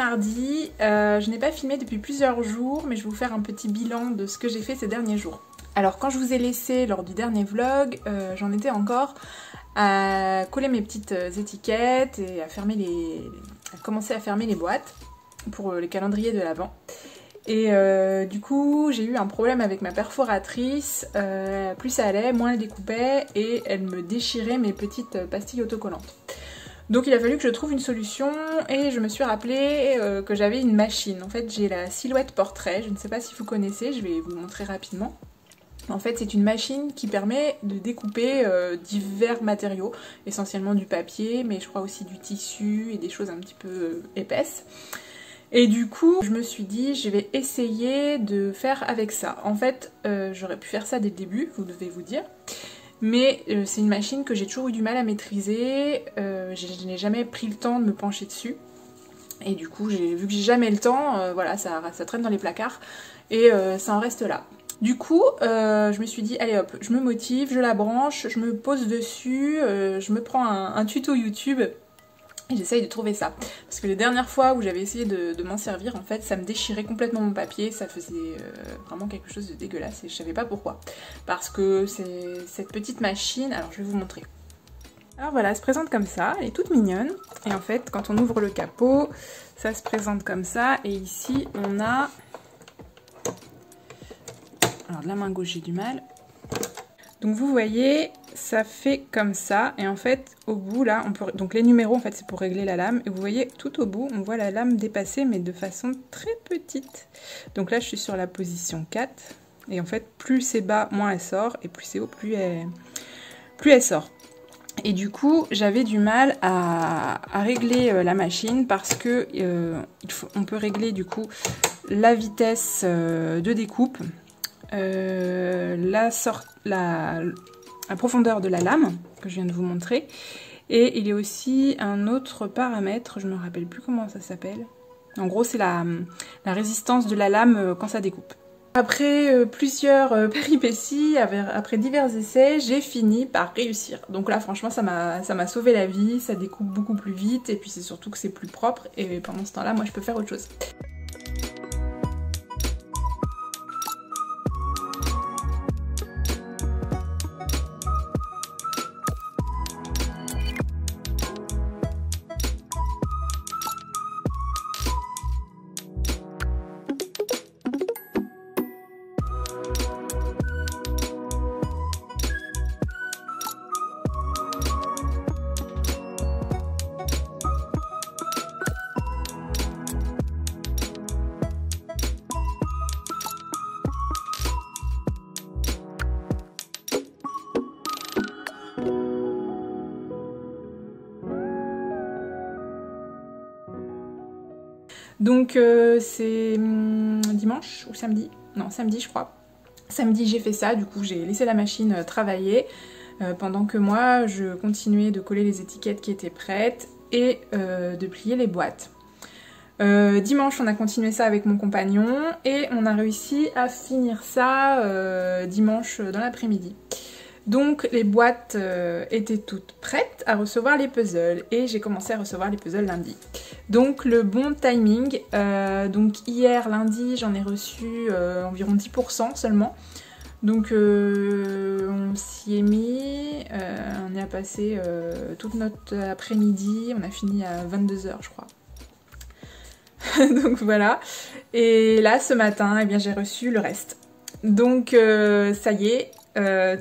mardi, je n'ai pas filmé depuis plusieurs jours, mais je vais vous faire un petit bilan de ce que j'ai fait ces derniers jours. Alors quand je vous ai laissé lors du dernier vlog, j'en étais encore à coller mes petites étiquettes et à commencer à fermer les boîtes pour les calendriers de l'Avent. Et du coup j'ai eu un problème avec ma perforatrice, plus ça allait, moins elle découpait et elle me déchirait mes petites pastilles autocollantes. Donc il a fallu que je trouve une solution et je me suis rappelé que j'avais une machine. En fait j'ai la Silhouette Portrait, je ne sais pas si vous connaissez, je vais vous montrer rapidement. En fait c'est une machine qui permet de découper divers matériaux, essentiellement du papier, mais je crois aussi du tissu et des choses un petit peu épaisses. Et du coup je me suis dit je vais essayer de faire avec ça. En fait j'aurais pu faire ça dès le début, vous devez vous dire. Mais c'est une machine que j'ai toujours eu du mal à maîtriser, je n'ai jamais pris le temps de me pencher dessus. Et du coup, vu que j'ai jamais le temps, voilà, ça traîne dans les placards et ça en reste là. Du coup, je me suis dit, allez hop, je me motive, je la branche, je me pose dessus, je me prends un tuto YouTube. Et j'essaye de trouver ça. Parce que les dernières fois où j'avais essayé de m'en servir, en fait, ça me déchirait complètement mon papier. Ça faisait vraiment quelque chose de dégueulasse et je savais pas pourquoi. Parce que c'est cette petite machine... Alors, je vais vous montrer. Alors voilà, elle se présente comme ça. Elle est toute mignonne. Et en fait, quand on ouvre le capot, ça se présente comme ça. Et ici, on a... Alors, de la main gauche, j'ai du mal. Donc vous voyez, ça fait comme ça, et en fait au bout là, donc les numéros en fait c'est pour régler la lame, et vous voyez tout au bout on voit la lame dépasser mais de façon très petite. Donc là je suis sur la position 4, et en fait plus c'est bas moins elle sort, et plus c'est haut plus elle sort. Et du coup j'avais du mal à régler la machine parce que on peut régler du coup la vitesse de découpe, la profondeur de la lame que je viens de vous montrer, et il y a aussi un autre paramètre, je me rappelle plus comment ça s'appelle. En gros c'est la résistance de la lame quand ça découpe. Après plusieurs péripéties, après divers essais, j'ai fini par réussir. Donc là franchement ça m'a sauvé la vie, ça découpe beaucoup plus vite et puis c'est surtout que c'est plus propre, et pendant ce temps là moi je peux faire autre chose. Donc c'est dimanche ou samedi? Non, samedi je crois. Samedi j'ai fait ça, du coup j'ai laissé la machine travailler pendant que moi je continuais de coller les étiquettes qui étaient prêtes et de plier les boîtes. Dimanche on a continué ça avec mon compagnon et on a réussi à finir ça dimanche dans l'après-midi. Donc les boîtes étaient toutes prêtes à recevoir les puzzles et j'ai commencé à recevoir les puzzles lundi. Donc le bon timing, donc hier lundi j'en ai reçu environ 10% seulement. Donc on s'y est mis, on y a passé toute notre après-midi, on a fini à 22 h je crois. Donc voilà, et là ce matin eh bien j'ai reçu le reste. Donc ça y est.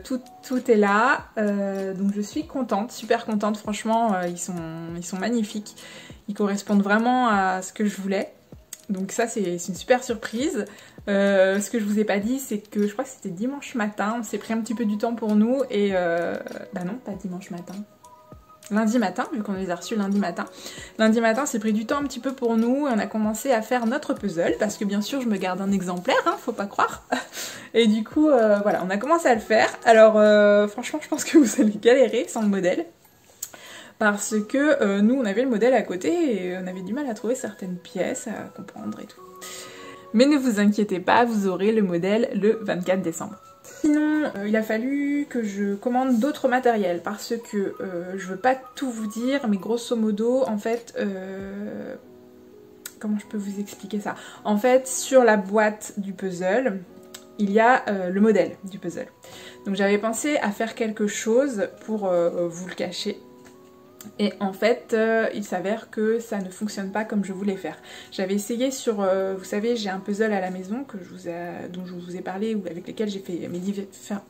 Tout est là, donc je suis contente, super contente, franchement ils sont magnifiques, ils correspondent vraiment à ce que je voulais, donc ça c'est une super surprise. Ce que je vous ai pas dit c'est que je crois que c'était dimanche matin, on s'est pris un petit peu du temps pour nous et bah non pas dimanche matin, lundi matin, vu qu'on les a reçus lundi matin. Lundi matin, on s'est pris du temps un petit peu pour nous et on a commencé à faire notre puzzle, parce que bien sûr je me garde un exemplaire, hein, faut pas croire. Et du coup, voilà, on a commencé à le faire. Alors franchement, je pense que vous allez galérer sans le modèle, parce que nous, on avait le modèle à côté et on avait du mal à trouver certaines pièces, à comprendre et tout. Mais ne vous inquiétez pas, vous aurez le modèle le 24 décembre. Sinon, il a fallu que je commande d'autres matériels parce que je veux pas tout vous dire, mais grosso modo, en fait, comment je peux vous expliquer ça? En fait, sur la boîte du puzzle, il y a le modèle du puzzle. Donc j'avais pensé à faire quelque chose pour vous le cacher. Et en fait, il s'avère que ça ne fonctionne pas comme je voulais faire. J'avais essayé sur, vous savez, j'ai un puzzle à la maison dont je vous ai parlé, ou avec lesquels j'ai fait mes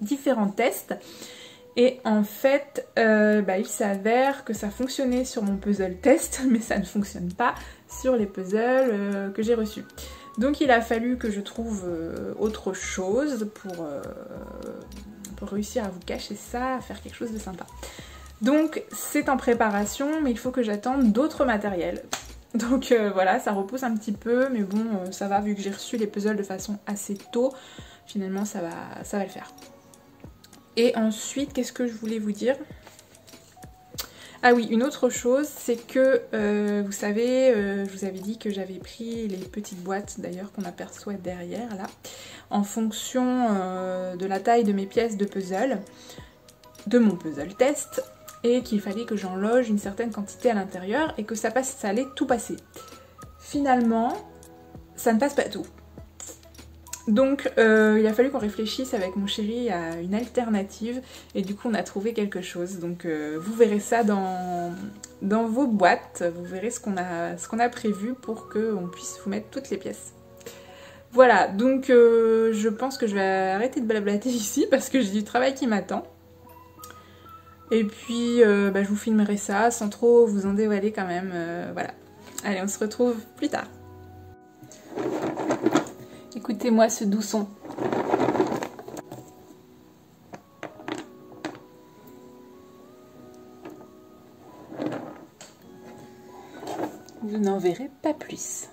différents tests. Et en fait, il s'avère que ça fonctionnait sur mon puzzle test, mais ça ne fonctionne pas sur les puzzles que j'ai reçus. Donc il a fallu que je trouve autre chose pour réussir à vous cacher ça, à faire quelque chose de sympa. Donc c'est en préparation, mais il faut que j'attende d'autres matériels. Donc voilà, ça repousse un petit peu, mais bon, ça va, vu que j'ai reçu les puzzles de façon assez tôt, finalement ça va le faire. Et ensuite, qu'est-ce que je voulais vous dire? Ah oui, une autre chose, c'est que, vous savez, je vous avais dit que j'avais pris les petites boîtes, d'ailleurs, qu'on aperçoit derrière, là, en fonction de la taille de mes pièces de puzzle, de mon puzzle test, et qu'il fallait que j'en loge une certaine quantité à l'intérieur, et que ça allait tout passer. Finalement, ça ne passe pas tout. Donc il a fallu qu'on réfléchisse avec mon chéri à une alternative et du coup on a trouvé quelque chose. Donc vous verrez ça dans vos boîtes, vous verrez ce qu'on a prévu pour qu'on puisse vous mettre toutes les pièces. Voilà, donc je pense que je vais arrêter de blablater ici parce que j'ai du travail qui m'attend. Et puis je vous filmerai ça sans trop vous en dévoiler quand même, voilà. Allez, on se retrouve plus tard. Écoutez-moi ce doux son. Vous n'en verrez pas plus.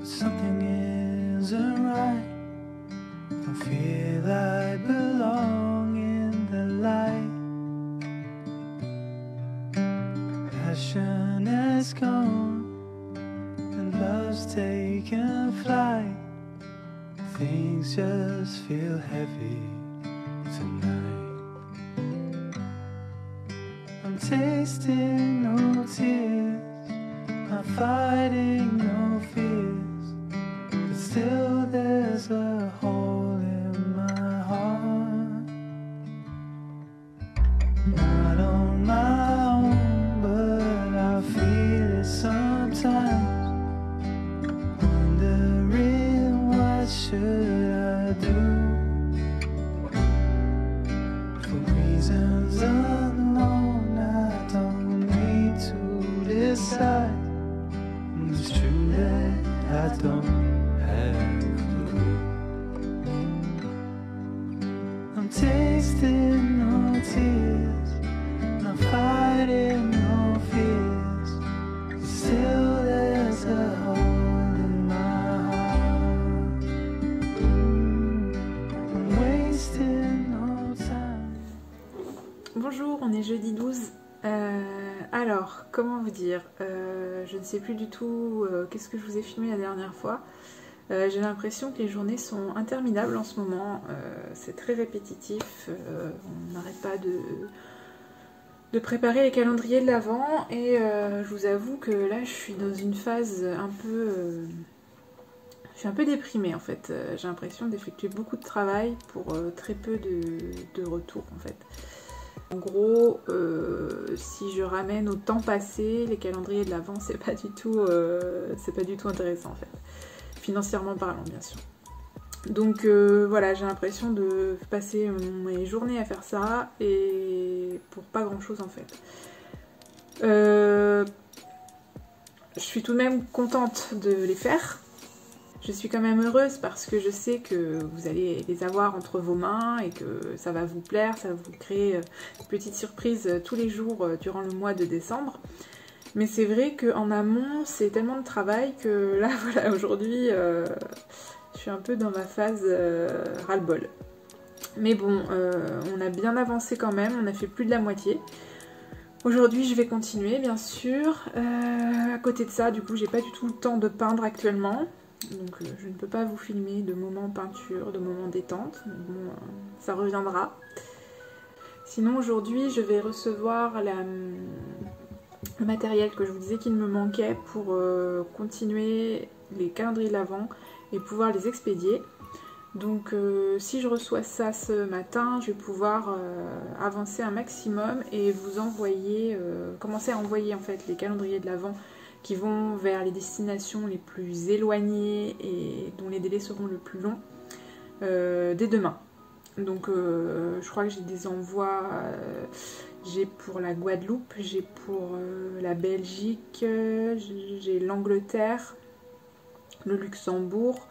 Something isn't right. Don't feel I belong in the light. Passion has gone and love's taken flight. Things just feel heavy tonight. I'm tasting no tears, I'm fighting no fears. Still there's a hole in my heart. Not on my own, but I feel it sometimes. Wondering what should I do. For reasons unknown, I don't need to decide. It's true that I don't. I'm tasting no tears, I'm fighting no fears. Still there's a hole in my heart. I'm wasting no time. Bonjour, on est jeudi 12. Alors, comment vous dire, je ne sais plus du tout qu'est-ce que je vous ai filmé la dernière fois. J'ai l'impression que les journées sont interminables en ce moment, c'est très répétitif, on n'arrête pas de préparer les calendriers de l'Avent et je vous avoue que là je suis dans une phase un peu... je suis un peu déprimée en fait, j'ai l'impression d'effectuer beaucoup de travail pour très peu de retour en fait. En gros, si je ramène au temps passé, les calendriers de l'Avent, c'est pas du tout intéressant en fait. Financièrement parlant bien sûr. Donc voilà, j'ai l'impression de passer mes journées à faire ça et pour pas grand chose en fait. Je suis tout de même contente de les faire. Je suis quand même heureuse parce que je sais que vous allez les avoir entre vos mains et que ça va vous plaire, ça va vous créer une petite surprise tous les jours durant le mois de décembre. Mais c'est vrai qu'en amont, c'est tellement de travail que là, voilà, aujourd'hui, je suis un peu dans ma phase ras-le-bol. Mais bon, on a bien avancé quand même, on a fait plus de la moitié. Aujourd'hui, je vais continuer, bien sûr. À côté de ça, du coup, j'ai pas du tout le temps de peindre actuellement. Donc, je ne peux pas vous filmer de moments peinture, de moments détente. Mais bon, ça reviendra. Sinon, aujourd'hui, je vais recevoir le matériel que je vous disais qu'il me manquait pour continuer les calendriers de l'Avent et pouvoir les expédier. Donc si je reçois ça ce matin, je vais pouvoir avancer un maximum et vous envoyer, commencer à envoyer en fait les calendriers de l'Avent qui vont vers les destinations les plus éloignées et dont les délais seront le plus longs dès demain. Donc je crois que j'ai des envois, j'ai pour la Guadeloupe, j'ai pour la Belgique, j'ai l'Angleterre, le Luxembourg.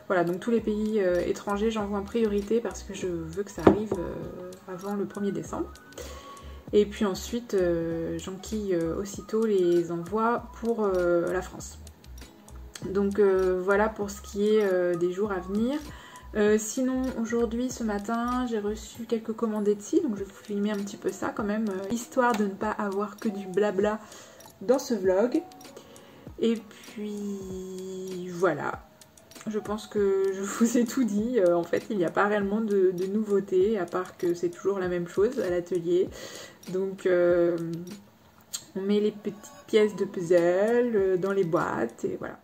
Voilà, donc tous les pays étrangers, j'envoie en priorité parce que je veux que ça arrive avant le 1er décembre. Et puis ensuite, j'enquille aussitôt les envois pour la France. Donc voilà pour ce qui est des jours à venir. Sinon, aujourd'hui, ce matin, j'ai reçu quelques commandes Etsy, donc je vais vous filmer un petit peu ça quand même, histoire de ne pas avoir que du blabla dans ce vlog. Et puis voilà. Je pense que je vous ai tout dit, en fait il n'y a pas réellement de nouveautés à part que c'est toujours la même chose à l'atelier. Donc on met les petites pièces de puzzle dans les boîtes et voilà.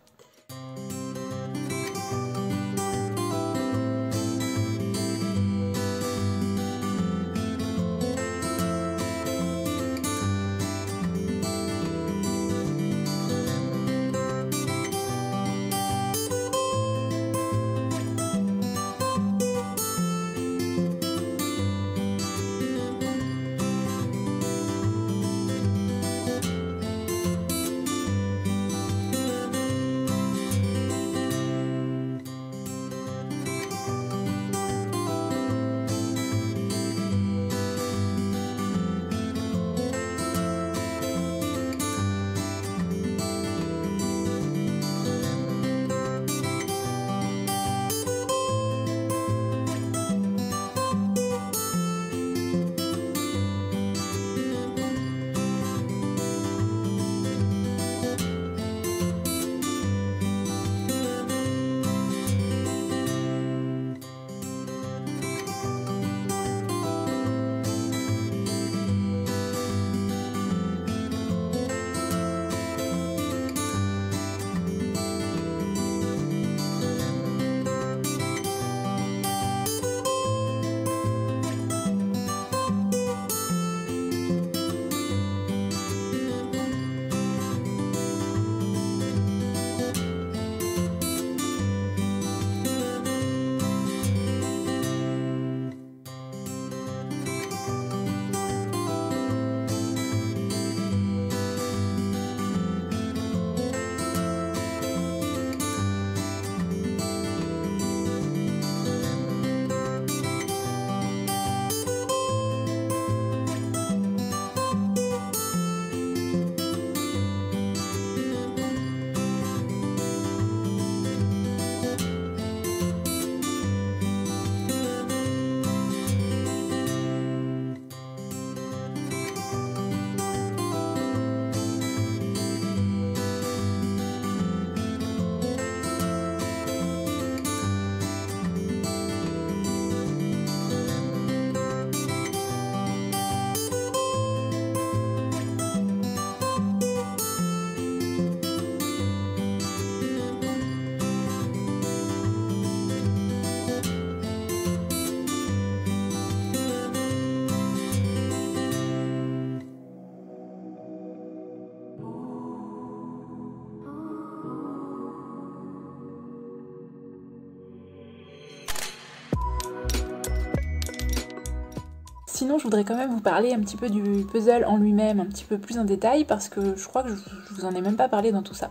Sinon, je voudrais quand même vous parler un petit peu du puzzle en lui-même, un petit peu plus en détail, parce que je crois que je vous en ai même pas parlé dans tout ça.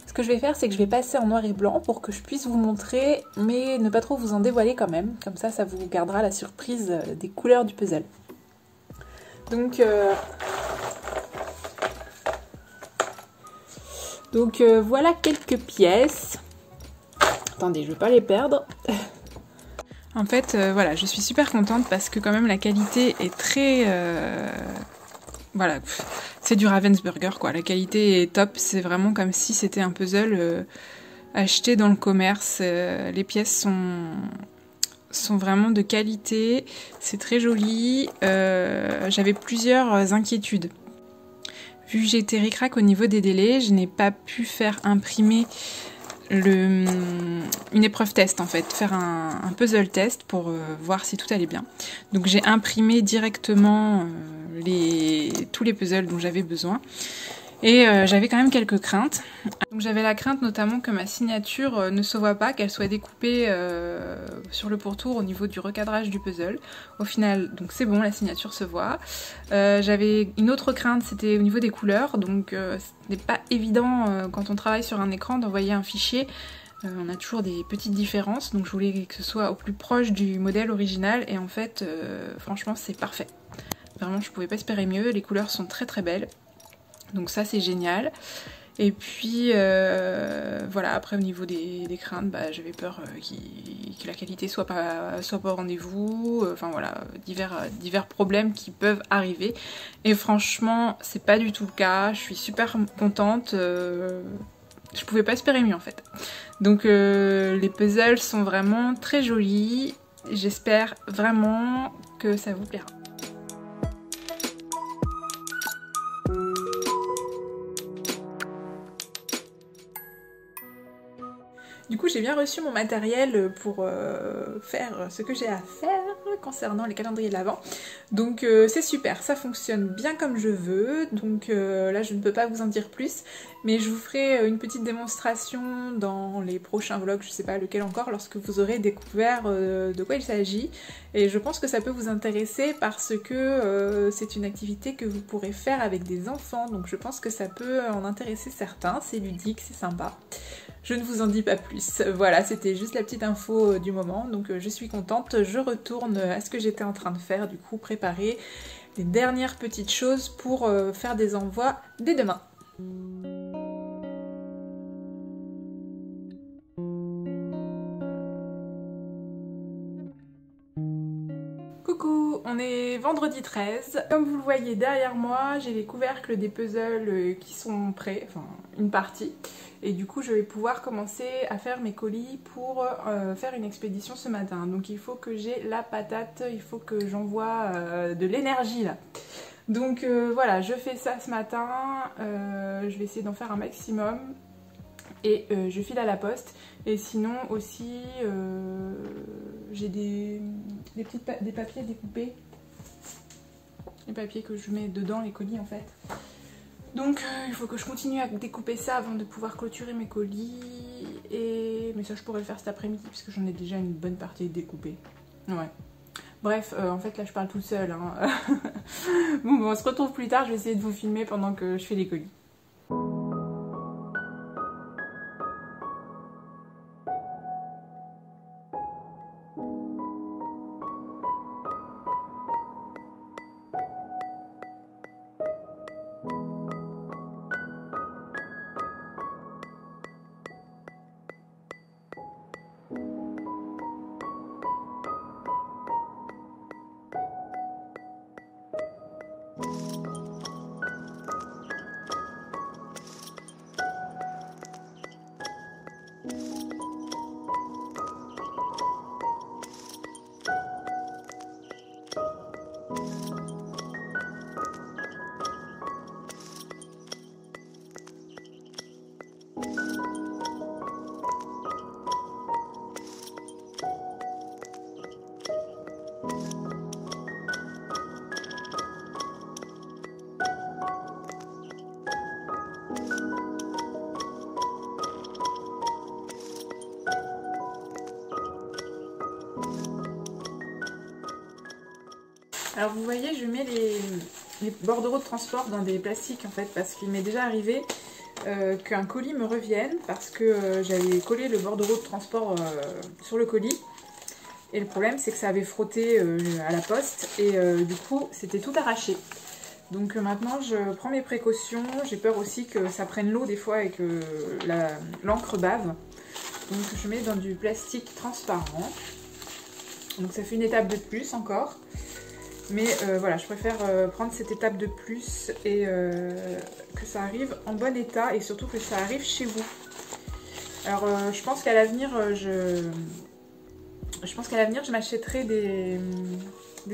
Ce que je vais faire, c'est que je vais passer en noir et blanc pour que je puisse vous montrer, mais ne pas trop vous en dévoiler quand même. Comme ça, ça vous gardera la surprise des couleurs du puzzle. Donc voilà quelques pièces. Attendez, je ne vais pas les perdre. En fait, voilà, je suis super contente parce que quand même la qualité est voilà, c'est du Ravensburger quoi, la qualité est top, c'est vraiment comme si c'était un puzzle acheté dans le commerce, les pièces sont vraiment de qualité, c'est très joli, j'avais plusieurs inquiétudes. Vu que j'ai été ric-rac au niveau des délais, je n'ai pas pu faire imprimer une épreuve test en fait, faire un puzzle test pour voir si tout allait bien. Donc j'ai imprimé directement tous les puzzles dont j'avais besoin. Et j'avais quand même quelques craintes. Donc j'avais la crainte notamment que ma signature ne se voit pas, qu'elle soit découpée sur le pourtour au niveau du recadrage du puzzle. Au final, donc c'est bon, la signature se voit. J'avais une autre crainte, c'était au niveau des couleurs. Donc ce n'est pas évident quand on travaille sur un écran d'envoyer un fichier. On a toujours des petites différences, donc je voulais que ce soit au plus proche du modèle original. Et en fait, franchement, c'est parfait. Vraiment, je pouvais pas espérer mieux. Les couleurs sont très très belles. Donc ça c'est génial. Et puis voilà, après au niveau des craintes, bah, j'avais peur que la qualité soit pas au rendez-vous. Enfin voilà, divers problèmes qui peuvent arriver. Et franchement, c'est pas du tout le cas. Je suis super contente. Je pouvais pas espérer mieux en fait. Donc les puzzles sont vraiment très jolis. J'espère vraiment que ça vous plaira. Du coup, j'ai bien reçu mon matériel pour faire ce que j'ai à faire concernant les calendriers de l'Avent. Donc c'est super, ça fonctionne bien comme je veux. Donc là, je ne peux pas vous en dire plus. Mais je vous ferai une petite démonstration dans les prochains vlogs, je sais pas lequel encore, lorsque vous aurez découvert de quoi il s'agit. Et je pense que ça peut vous intéresser parce que c'est une activité que vous pourrez faire avec des enfants. Donc je pense que ça peut en intéresser certains, c'est ludique, c'est sympa. Je ne vous en dis pas plus. Voilà, c'était juste la petite info du moment. Donc je suis contente. Je retourne à ce que j'étais en train de faire, du coup préparer les dernières petites choses pour faire des envois dès demain. Coucou, on est vendredi 13. Comme vous le voyez derrière moi, j'ai les couvercles des puzzles qui sont prêts, enfin une partie. Et du coup je vais pouvoir commencer à faire mes colis pour faire une expédition ce matin. Donc il faut que j'ai la patate, il faut que j'envoie de l'énergie là. Donc voilà, je fais ça ce matin, je vais essayer d'en faire un maximum. Et je file à la poste. Et sinon aussi j'ai des papiers découpés. Les papiers que je mets dedans les colis en fait. Donc il faut que je continue à découper ça avant de pouvoir clôturer mes colis. Mais ça je pourrais le faire cet après-midi puisque j'en ai déjà une bonne partie découpée. Ouais. Bref, en fait là je parle toute seule. Hein. Bon, on se retrouve plus tard, je vais essayer de vous filmer pendant que je fais les colis. Alors vous voyez, je mets les bordereaux de transport dans des plastiques en fait parce qu'il m'est déjà arrivé qu'un colis me revienne parce que j'avais collé le bordereau de transport sur le colis. Et le problème c'est que ça avait frotté à la poste et du coup c'était tout arraché. Donc maintenant je prends mes précautions, j'ai peur aussi que ça prenne l'eau des fois et que l'encre bave. Donc je mets dans du plastique transparent. Donc ça fait une étape de plus encore. Mais voilà, je préfère prendre cette étape de plus et que ça arrive en bon état et surtout que ça arrive chez vous. Alors je pense qu'à l'avenir, je m'achèterai des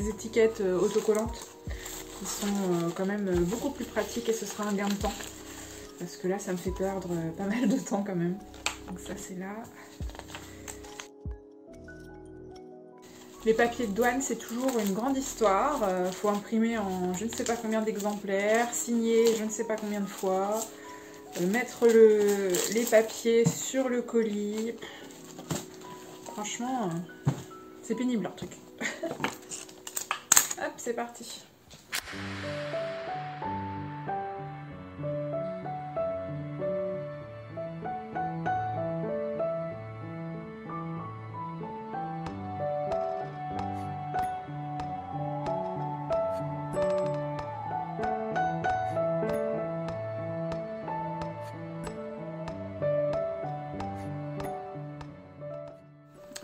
étiquettes autocollantes qui sont quand même beaucoup plus pratiques et ce sera un gain de temps. Parce que là, ça me fait perdre pas mal de temps quand même. Donc ça, c'est là. Les papiers de douane, c'est toujours une grande histoire. Faut imprimer en je ne sais pas combien d'exemplaires, signer je ne sais pas combien de fois, mettre les papiers sur le colis. Franchement, c'est pénible leur truc. Hop, c'est parti.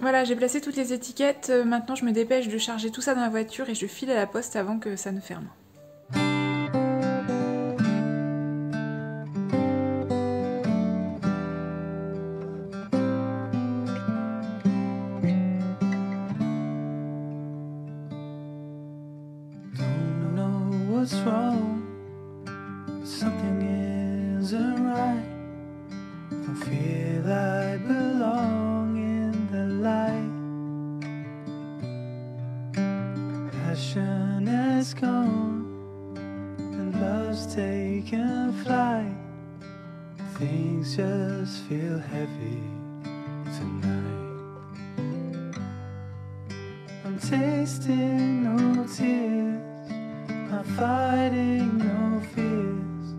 Voilà, j'ai placé toutes les étiquettes. Maintenant, je me dépêche de charger tout ça dans la voiture et je file à la poste avant que ça ne ferme. Don't know what's wrong, something isn't right. Don't feel I belong in the light. Passion has gone and love's taken flight. Things just feel heavy tonight. I'm tasting no tears, I'm fighting no fears,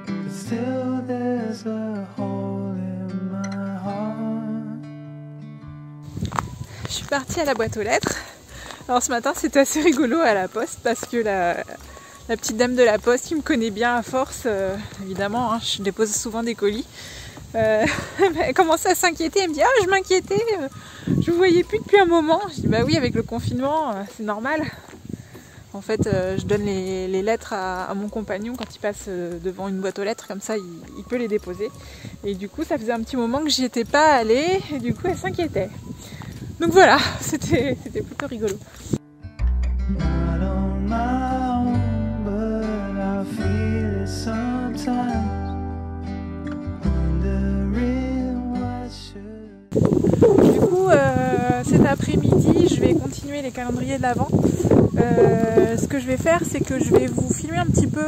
but still there's a hole in my heart. Je suis partie à la boîte aux lettres. Alors ce matin, c'était assez rigolo à la poste parce que la petite dame de la poste qui me connaît bien à force, évidemment, hein, je dépose souvent des colis, elle commençait à s'inquiéter. Elle me dit « Ah, je m'inquiétais, je vous voyais plus depuis un moment. » Je dis « Bah oui, avec le confinement, c'est normal. » En fait, je donne les lettres à mon compagnon quand il passe devant une boîte aux lettres, comme ça il peut les déposer. Et du coup, ça faisait un petit moment que j'y étais pas allée, et du coup, elle s'inquiétait. Donc voilà, c'était plutôt rigolo. Not on my own, but I feel it sometimes. Wondering what should. Du coup, cet après-midi, je vais continuer les calendriers de l'Avent. Ce que je vais faire, c'est que je vais vous filmer un petit peu.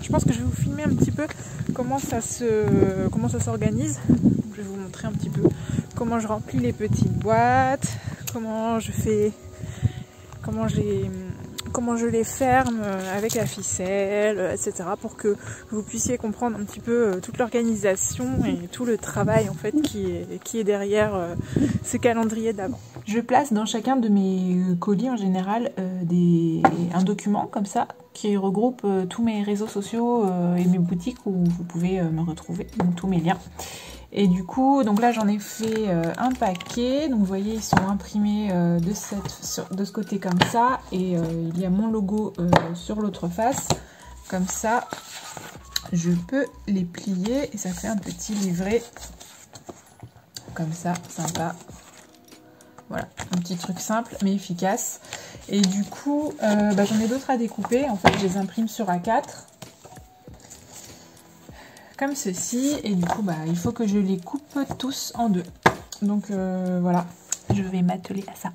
Je pense que je vais vous filmer un petit peu comment ça s'organise. Je vais vous montrer un petit peu comment je remplis les petites boîtes, comment je les ferme avec la ficelle, etc. pour que vous puissiez comprendre un petit peu toute l'organisation et tout le travail en fait qui est derrière ces calendriers d'avant. Je place dans chacun de mes colis en général un document comme ça qui regroupe tous mes réseaux sociaux et mes boutiques où vous pouvez me retrouver, donc tous mes liens. Et du coup, donc là j'en ai fait un paquet, donc vous voyez ils sont imprimés de ce côté comme ça, et il y a mon logo sur l'autre face, comme ça je peux les plier et ça fait un petit livret, comme ça, sympa. Voilà, un petit truc simple mais efficace. Et du coup, j'en ai d'autres à découper, en fait je les imprime sur A4. Comme ceci, et du coup il faut que je les coupe tous en deux. Donc voilà, je vais m'atteler à ça.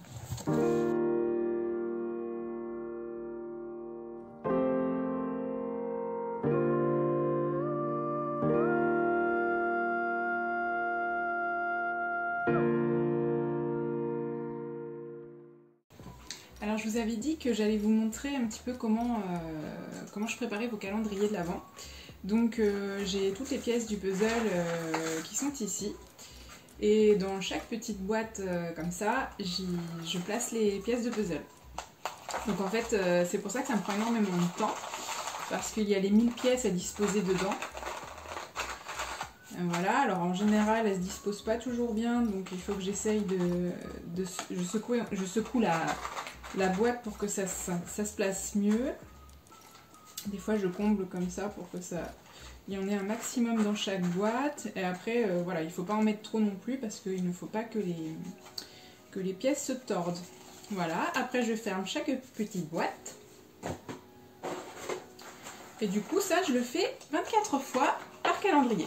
Alors je vous avais dit que j'allais vous montrer un petit peu comment je préparais vos calendriers de l'Avent. Donc j'ai toutes les pièces du puzzle qui sont ici, et dans chaque petite boîte comme ça, je place les pièces de puzzle. Donc en fait c'est pour ça que ça me prend énormément de temps, parce qu'il y a les 1000 pièces à disposer dedans. Voilà, alors en général elles se disposent pas toujours bien, donc il faut que j'essaye je secoue la boîte pour que ça se place mieux. Des fois je comble comme ça pour que ça... il y en ait un maximum dans chaque boîte. Et après, voilà, il ne faut pas en mettre trop non plus parce qu'il ne faut pas que les pièces se tordent. Voilà, après je ferme chaque petite boîte. Et du coup, ça, je le fais 24 fois par calendrier.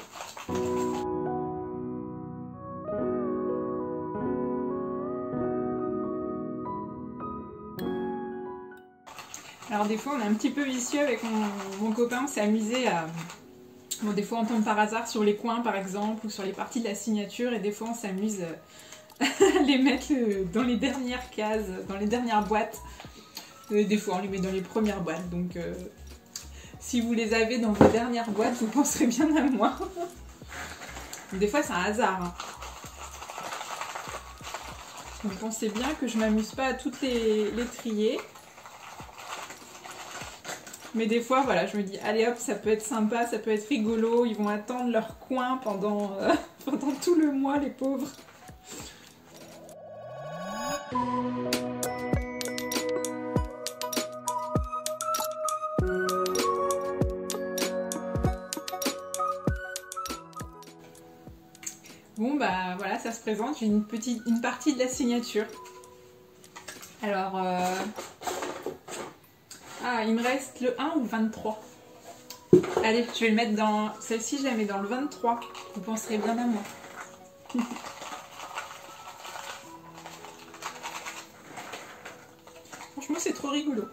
Alors des fois, on est un petit peu vicieux avec mon copain, on s'est amusé à... Bon, des fois, on tombe par hasard sur les coins, par exemple, ou sur les parties de la signature, et des fois, on s'amuse à les mettre dans les dernières cases, dans les dernières boîtes. Et des fois, on les met dans les premières boîtes, donc... si vous les avez dans vos dernières boîtes, vous penserez bien à moi. Des fois, c'est un hasard. Hein. Vous pensez bien que je m'amuse pas à toutes les trier. Mais des fois, voilà, je me dis, allez hop, ça peut être sympa, ça peut être rigolo. Ils vont attendre leur coin pendant tout le mois, les pauvres. Bon bah voilà, ça se présente, j'ai une partie de la signature. Alors, il me reste le 1 ou le 23. Allez, je vais le mettre dans... Celle-ci, je la mets dans le 23. Vous penserez bien à moi. Franchement, c'est trop rigolo.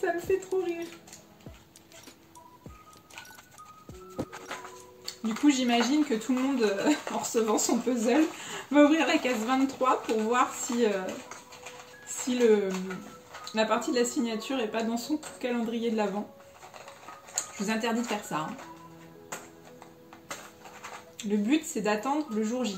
Ça me fait trop rire. Du coup, j'imagine que tout le monde, en recevant son puzzle, va ouvrir la case 23 pour voir si la partie de la signature n'est pas dans son calendrier de l'Avent. Je vous interdis de faire ça. Hein. Le but, c'est d'attendre le jour J.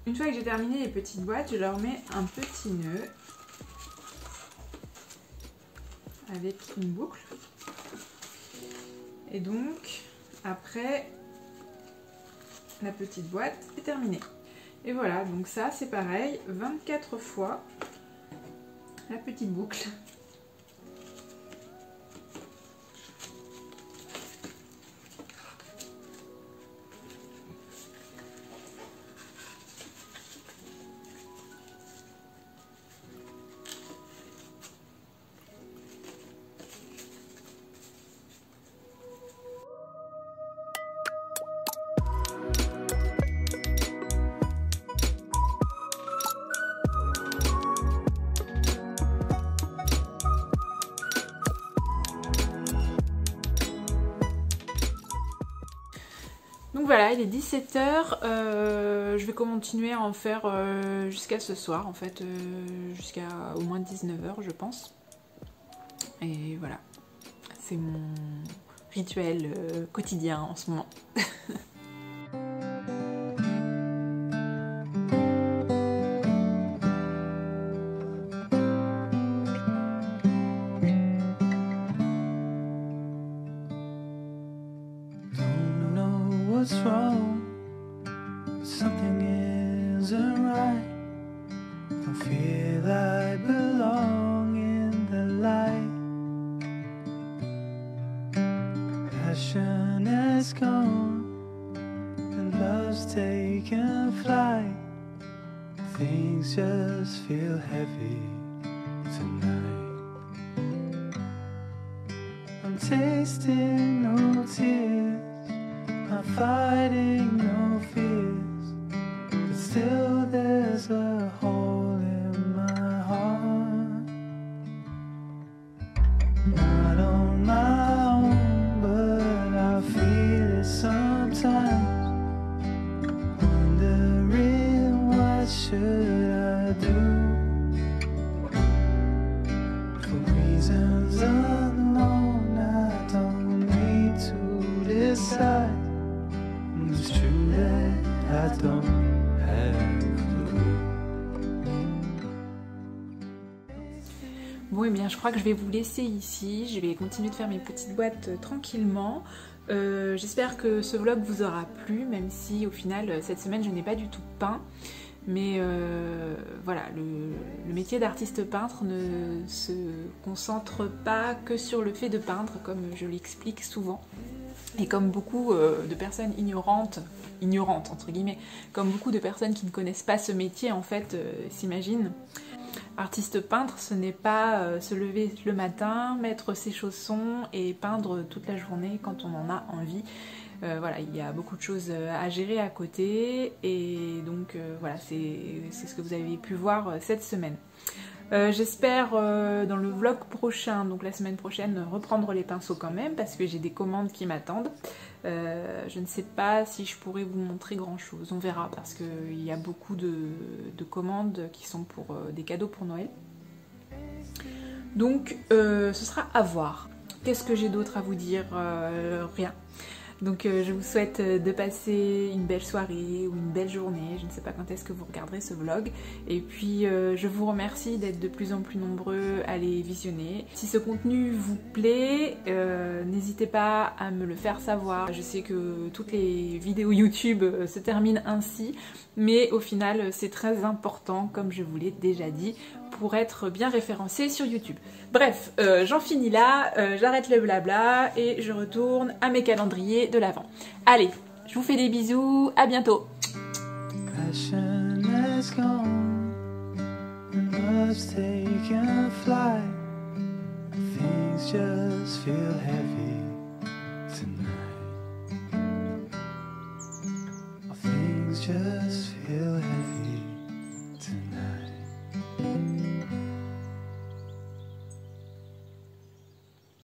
Une fois que j'ai terminé les petites boîtes, je leur mets un petit nœud avec une boucle. Et donc, après, la petite boîte est terminée. Et voilà, donc ça c'est pareil, 24 fois la petite boucle. Donc voilà, il est 17 h, je vais continuer à en faire jusqu'à ce soir, en fait, jusqu'à au moins 19 h je pense. Et voilà, c'est mon rituel quotidien en ce moment. What's wrong? Something isn't right. Don't feel I belong in the light. Passion has gone and love's taken flight. Things just feel heavy tonight. I'm tasting no tears, I'm fighting no fears, but still there's a hole in my heart. Bon, et bien je crois que je vais vous laisser ici. Je vais continuer de faire mes petites boîtes tranquillement. J'espère que ce vlog vous aura plu, même si au final cette semaine je n'ai pas du tout peint. Mais voilà, le métier d'artiste peintre ne se concentre pas que sur le fait de peindre, comme je l'explique souvent. Et comme beaucoup de personnes ignorantes entre guillemets, comme beaucoup de personnes qui ne connaissent pas ce métier en fait s'imaginent, artiste peintre ce n'est pas se lever le matin, mettre ses chaussons et peindre toute la journée quand on en a envie. Voilà, il y a beaucoup de choses à gérer à côté et donc voilà, c'est ce que vous avez pu voir cette semaine. J'espère dans le vlog prochain, donc la semaine prochaine, reprendre les pinceaux quand même parce que j'ai des commandes qui m'attendent. Je ne sais pas si je pourrais vous montrer grand chose, on verra parce qu'il y a beaucoup de commandes qui sont pour des cadeaux pour Noël. Donc ce sera à voir. Qu'est-ce que j'ai d'autre à vous dire? Rien. Donc je vous souhaite de passer une belle soirée ou une belle journée, je ne sais pas quand est-ce que vous regarderez ce vlog. Et puis je vous remercie d'être de plus en plus nombreux à les visionner. Si ce contenu vous plaît, n'hésitez pas à me le faire savoir. Je sais que toutes les vidéos YouTube se terminent ainsi, mais au final c'est très important, comme je vous l'ai déjà dit, pour être bien référencé sur YouTube. Bref, j'en finis là, j'arrête le blabla et je retourne à mes calendriers de l'Avent. Allez, je vous fais des bisous, à bientôt. Passion has gone and love's taken flight. Things just feel heavy tonight. Things just feel heavy tonight.